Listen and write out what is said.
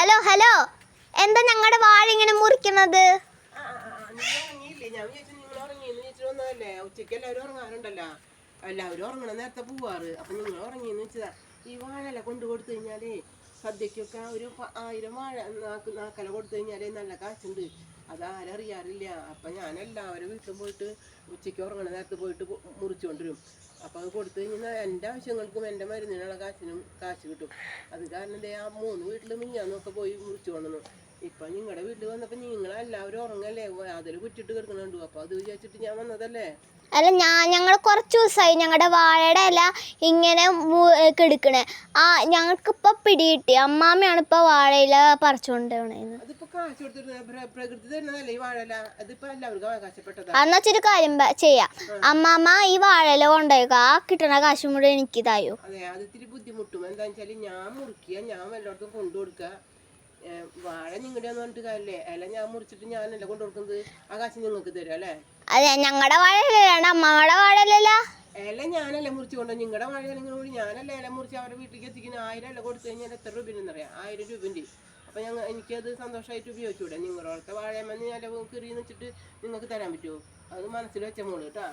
Hello hello, എന്താ ഞങ്ങളുടെ വാഴ ഇങ്ങനെ മുറിക്കുന്നത്? ഉച്ചക്ക് എല്ലാവരും ഉറങ്ങാറുണ്ടല്ലോ, എല്ലാവരും ഉറങ്ങണ നേരത്തെ പോവാറ്. അപ്പൊ നിങ്ങൾ ഉറങ്ങിയെന്ന് വെച്ചതാ. ഈ വാഴല കൊണ്ടു കൊടുത്തു കഴിഞ്ഞാലേ സദ്യക്കൊക്കെ ഒരു 1000 വാഴ നാക്കല കൊടുത്തു കഴിഞ്ഞാലേ നല്ല കാശുണ്ട്. അതാരറിയാറില്ല. അപ്പൊ ഞാൻ എല്ലാവരും വീട്ടിൽ പോയിട്ട് ഉച്ചയ്ക്ക് ഉറങ്ങണ നേരത്ത് പോയിട്ട് മുറിച്ചു കൊണ്ടുവരും. അപ്പൊ അത് കൊടുത്തു കഴിഞ്ഞാൽ എൻ്റെ ആവശ്യങ്ങൾക്കും എൻ്റെ മരുന്നിനുള്ള കാശിനും കാശ് കിട്ടും. അത് കാരണം ദേ ആ 3 വീട്ടിൽ മിഞ്ഞാന്നൊക്കെ പോയി മുറിച്ചു കൊണ്ടുവന്നു. ഇപ്പൊ നിങ്ങളുടെ വീട്ടിൽ വന്നപ്പോ നിങ്ങളെല്ലാവരും ഉറങ്ങല്ലേ, അതിൽ കുറ്റിട്ട് കിടക്കണുണ്ടു. അപ്പൊ അത് വിചാരിച്ചിട്ട് ഞാൻ വന്നതല്ലേ. അല്ല, ഞങ്ങൾ കുറച്ച് ദിവസമായി ഞങ്ങളുടെ വാഴയുടെ ഇല ഇങ്ങനെ കെടുക്കണേ. ഞങ്ങൾക്കിപ്പോൾ പിടികിട്ടി, അമ്മാമ്മയാണ് ഇപ്പോൾ വാഴയില പറിച്ചുകൊണ്ട് പോണേന്ന്. അതിപ്പോ കാശ് കൊടുത്തിട്ട് പ്രകൃതി തരുന്നതല്ലേ ഈ വാഴയില. അതിപ്പോ എല്ലാവർക്കും അവകാശപ്പെട്ടതാ. എന്നാ വെച്ചൊരു കാര്യം ചെയ്യാം, അമ്മാമ്മ ഈ വാഴയില കൊണ്ടുപോയിക്കോ, ആ കിട്ടണ കാശും കൂടെ എനിക്ക് തായോ. അതെ, അത് ഇത്തിരി ബുദ്ധിമുട്ടും. എന്താന്ന് വെച്ചാല് ഞാൻ മുറിക്കുക, ഞാൻ എല്ലായിടത്തും കൊണ്ടു കൊടുക്കുക. വാഴ നിങ്ങളുടെ പറഞ്ഞിട്ട് കാര്യല്ലേ, ഇല ഞാൻ മുറിച്ചിട്ട് ഞാനല്ല കൊണ്ടു കൊടുക്കുന്നത്. ആ കാശ് നിങ്ങൾക്ക് തരും അല്ലേ? അതെ, ഞങ്ങളുടെ വാഴയിലാണ്, അമ്മാമ്മയുടെ വാഴയിലല്ല. ഇല ഞാനല്ല മുറിച്ച് കൊണ്ടു, നിങ്ങളുടെ വാഴ കൂടി ഞാനല്ല ഇല മുറിച്ച് അവരുടെ വീട്ടിലേക്ക് എത്തിക്കുന്ന. 1000 ഇല കൊടുത്തു കഴിഞ്ഞാൽ എത്ര രൂപയെന്നറിയാം? 1000 രൂപൻ്റെ. അപ്പൊ എനിക്കത് സന്തോഷമായിട്ട് ഉപയോഗിച്ചൂടെ? നിങ്ങളോടത്തെ വാഴയമ്മ ഇല കീറിയെന്ന് വെച്ചിട്ട് നിങ്ങൾക്ക് തരാൻ പറ്റുമോ? അത് മനസ്സിൽ വെച്ച മോള് കേട്ടാ.